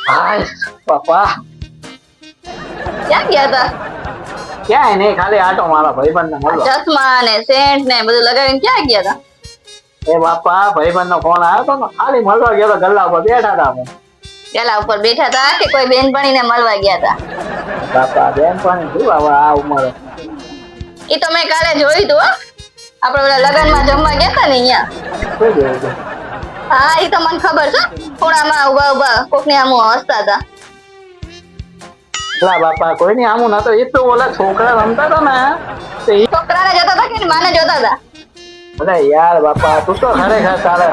હાય પપ્પા ક્યાં ગયા હતા? ક્યાંય નહીં, ખાલી આટો મારા ભાઈબંધ ને મળવા. ચશ્મા ને સેન્ટ ને બધું લગાવીને ક્યાં ગયા હતા? એ બાપા ભાઈબંધ નો ફોન આવ્યો તો ને, ખાલી મળવા ગયો તો ગલ્લા ઉપર બેઠા હતા અમે. ગેલા ઉપર બેઠા હતા કે કોઈ બેનપણી ને મળવા ગયા હતા? બાપા બેનપણી શું હવે આ ઉંમરે. એ તો મેં કાલે જોયું તું હો. આપણે પેલા લગન માં જમવા ગયા હતા ને અહીંયા. શું જોયું છે? હા એ તો મને ખબર છે. ખૂણામાં ઉભા ઉભા કોક ની આમ હસતા હતા. એટલા બાપા કોઈ ની આમું નતો. એ તો ઓલા છોકરા રમતા હતા ને તો ઈ છોકરાને જોતા હતા કે માને જોતા હતા? અરે યાર બાપા તું તો ખરેખર તારે.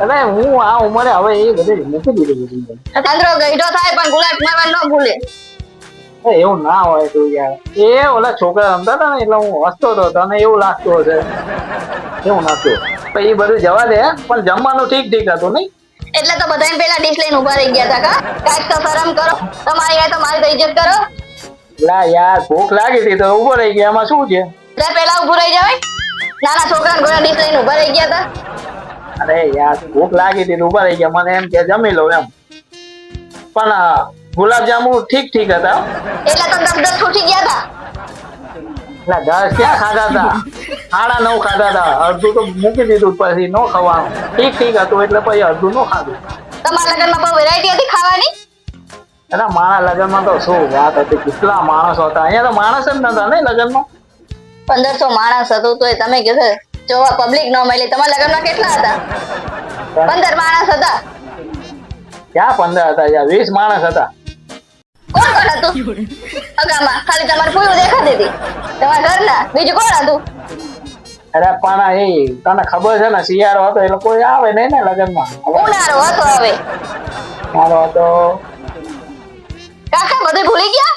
અરે હું આ ઉંમરે હવે એ બધી મૂકી દીધી. આંધળો ગઈઢો થાય પણ ગુલાટ મારવા ન ભૂલે. એવું ના હોય તું યાર. એ ઓલા છોકરા રમતા હતા ને એટલે હું હસતો હતો, તને એવું લાગતું હશે. એવું નતું. તો એ બધું જવા દે, પણ જમવાનું ઠીક ઠીક હતું નહીં. એટલે તો બધાને પેલા ડીશ લઈને ઉભા રહી ગયા હતા કા? કાંઈક તો શરમ કરો. તમારી આ તો મારી તો ઇજ્જત કરો. લા યાર ભૂખ લાગી હતી તો ઉભો રહી ગયા, એમાં શું છે? એટલે પેલા ઉભું રહી જવાય. નાના છોકરાને ગોળા ડીશ લઈને ઉભા રહી ગયા હતા. અરે યાર ભૂખ લાગી હતી તો ઉભા રહી ગયા. મને એમ કે જમી લઉં એમ. પણ ગુલાબજાંબુ ઠીક ઠીક હતા. એટલે તો 10 છૂટી ગયા હતા. એટલે 10 ક્યાં ખાધા હતા? 9.5 ખાધા હતા. અડધું તો મૂકી દીધું, પછી ન ખવાનું. ઠીક ઠીક હતું એટલે પછી અડધું ન ખાધું. તમારા લગ્નમાં બહુ વેરાયટી હતી ખાવાની. અરે મારા લગ્નમાં તો શું વાત હતી, કેટલા માણસો હતા. અહીંયા તો માણસ જ નતા ને લગ્નમાં. 1500 માણસ હતું તોય તમે કીધું જોવા પબ્લિક ન મળી. તમારા લગ્નમાં કેટલા હતા? 15 માણસ હતા. ક્યાં 15 હતા યાર? 20 માણસ હતા. કોણ કોણ હતું અગામાં? ખાલી તમારે પૂરું દેખાતી હતી. તમારા ઘરના બીજું કોણ હતું? અરે પણ એ તને ખબર છે ને, શિયાળો હતો એટલે કોઈ આવે નહીં ને લગ્નમાં. ઉનાળો હતો. હવે મારો હતો કાકા બધું ભૂલી ગયા.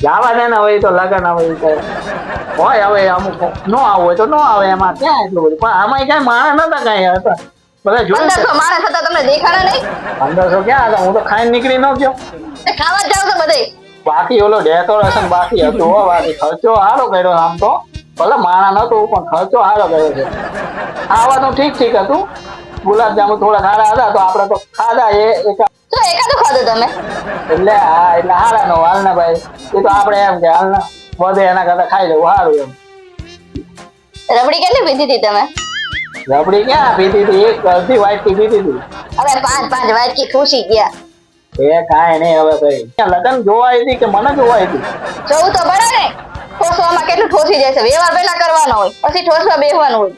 જવા દે ને હવે. તો લગન હવે હોય, હવે અમુક નો આવું હોય તો નો આવે, એમાં ક્યાં એટલું બધું. પણ આમાં કઈ માણસ નતા કઈ હતા. બધા જોયું 1500 માણસ હતા, તમને દેખાડા નહીં? 1500 ક્યાં હતા? હું તો ખાઈને નીકળી ન ગયો. ખાવા જ જાવ છો બધે. બાકી ઓલો ડેકોરેશન બાકી હતું હો. બાકી ખર્ચો સારો કર્યો. આમ તો ભલે માણા નતું પણ ખર્ચો સારો કર્યો છે. ખાવાનું ઠીક ઠીક હતું. ગુલાબજાંબુ થોડા સારા હતા તો આપડે તો ખાધા. તો એકાદું ખાધું તમે? એટલે હા, એટલે હારા નો હાલ ને ભાઈ. એ તો આપડે એમ કે હાલ ને વધે એના કરતા ખાઈ લેવું સારું એમ. રબડી કેટલી પીધી હતી તમે? રબડી ક્યાં પીધી હતી? એક અડધી વાટકી પીધી હતી. હવે 5 વાટકી ખુશી ગયા. એ કાંઈ નહીં હવે ભાઈ. લગન જોવા આવી કે મને જોવા આવી? જોવું તો પડે ને. ઠોસવામાં કેટલું ઠોસી જશે. વ્યવહાર પેલા કરવાનો હોય, પછી ઠોસવા બેસવાનું હોય.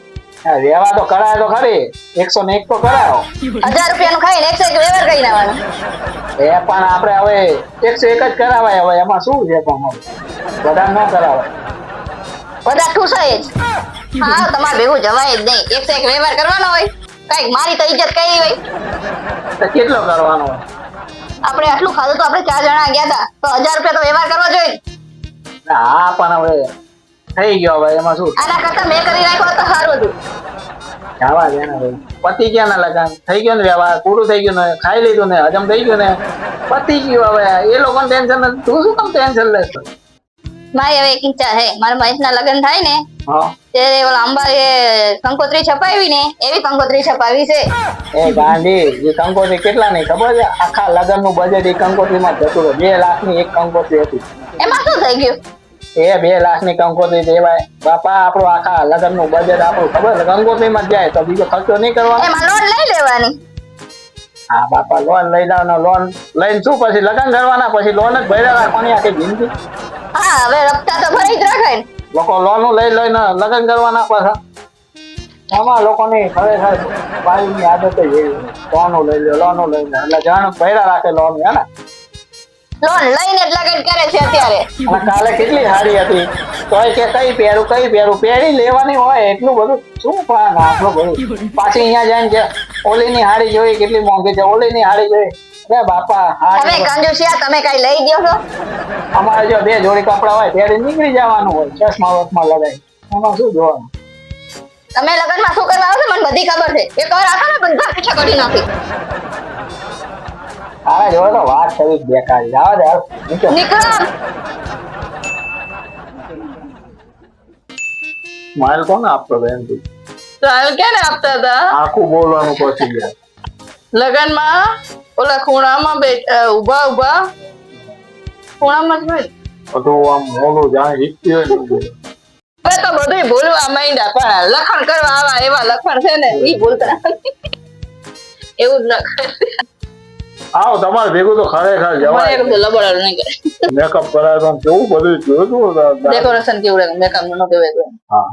વ્યવહાર તો કરાય તો ખરી. 101 તો કરાયો. 1000 રૂપિયાનું ખાઈને 101 વ્યવહાર કરી નાખવાનો. એ પણ આપડે હવે 101 જ કરાવાય. હવે એમાં શું છે? પણ બધા ન કરાવાય. બધા ઠૂસાય જ. હા તમારે ભેગું જવાય જ નહીં. 101 વ્યવહાર કરવાનો હોય. કઈક મારી તો ઇજ્જત કઈ હોય. તો કેટલો કરવાનો હોય? આપણે આટલું ખાધું તો આપણે 4 જણા ગયા હતા તો 1000 રૂપિયા તો વ્યવહાર કરવા જોઈએ. હા પણ હવે થઈ ગયો. હવે એમાં શું? આના કરતા મેં કરી નાખ્યો તો સારું હતું. જવા દે ને ભાઈ. પતી ગયા ને લગન. થઈ ગયો ને વ્યવહાર. પૂરું થઈ ગયું ને. ખાઈ લીધું ને. હજમ થઈ ગયું ને. પતી ગયું. હવે એ લોકોને ટેન્શન નથી. તું શું કામ ટેન્શન લેશ? મારી હવે એક ઈચ્છા છે. મારા મહેશના લગ્ન થાય ને ત્યારે ઓલા અંબાએ કંકોત્રી છપાવી ને એવી કંકોત્રી છપાવી છે. એ ગાંધી, એ કંકોત્રી કેટલા ની ખબર છે? આખા લગન નું બજેટ એ કંકોત્રી માં જતું હતું. 2 લાખ ની એક કંકોત્રી હતી. એમાં શું થઈ ગયું? એ 2 લાખ ની કંકોત્રી દેવાય બાપા. આપણું આખા લગન નું બજેટ આપણું ખબર છે કંકોત્રી માં જાય તો બીજો ખર્ચો નહીં કરવાનો. એમાં લોન લઈ લેવાની. હા બાપા લોન લઈ લેવાનો. લોન લઈને શું પછી લગન કરવાના? પછી લોન જ ભર્યા રાખવાની આખી જિંદગી. હા હવે રફતા તો ભરી જ રખાય ને. લોકો લોન લઈ લઈને લગન કરવાના પાછા. આમાં લોકોની ખરેખર વાયુની આદત જ એવી. લોન લઈ લે, લોન લઈ લે એટલે જાણ ભર્યા રાખે લોન. હે ને લોન લઈને જ લગન કરે છે અત્યારે. અને કાલે કેટલી સાડી હતી તોય કે કઈ પહેરું કઈ પહેરું. પહેરી લેવાની હોય. એટલું બધું શું પણ આટલું બધું. પાછી અહીંયા જાય કે ઓલીની હાડી જોઈ કેટલી મોંઘી છે. ઓલીની હાડી જોઈ. અરે બાપા તમે કંજુસિયા તમે કઈ લઈ દો છો? અમારે જો 2 જોડી કપડા હોય ત્યારે નીકળી જવાનું હોય. ચશ્મા વસમાં લગાવી એમાં શું જોવાનું? તમે લગનમાં શું કરવા આવશો મને બધી ખબર છે. એક વાર આખો ને બધા પીછા કરી નાખી. તારા જોડે તો વાત કરી બેકાર. જવા દે નીકળો. સ્માઈલ કોને આપતો હતો એમ? તું ચાલ કેને આપતા હતા? આખું બોલવાનું પછી ગયા લગનમાં ઓલા ખૂણામાં ઉભા ઉભા ખૂણામાં જ હોય. બધું આમ મોલું જાણે હિચકી હોય ને હવે તો બધું ભૂલવા માંડ્યા પણ લખણ કરવા આવા એવા લખણ છે ને ઈ ભૂલતા એવું જ લખણ આવો તમારે ભેગું તો ખરેખર મને જવાય એકદમ લબડાડું નહીં કરે મેકઅપ કરાય તો કેવું બધું જોયું હતું ડેકોરેશન કેવું મેકઅપ નો કહેવાય હા